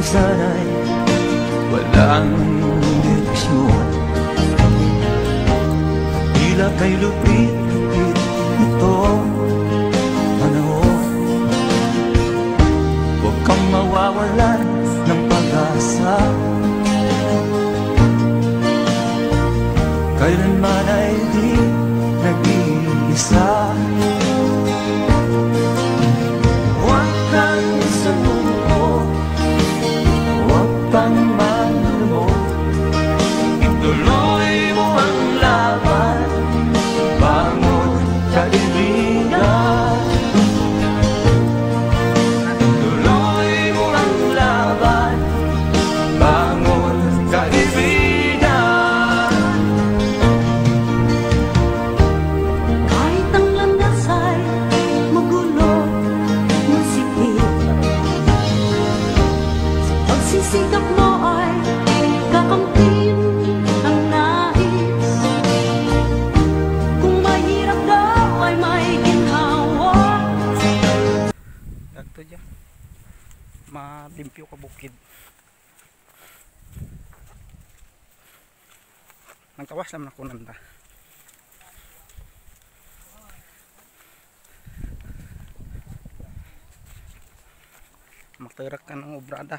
sana'y walang direksyon. Tila kay lupit-lupit itong panahon. Huwag kang mawawalan ng pag-asa, kailanman ay di nag-iisa. Huwag kang sumuko, huwag pang manlumog, ituloy mo ang laban, bangon kaibigan. Ituloy mo ang laban, bangon kaibigan. Kahit ang landas ay magulo, masipit, sa pagsisikap mo ay kakamtin ang nais. Kung mahirap daw ay may ginhawa. Dagto dyan malimpyo ka bukid. Nagtawas naman ako nanda. Magtarak ka ng obrada.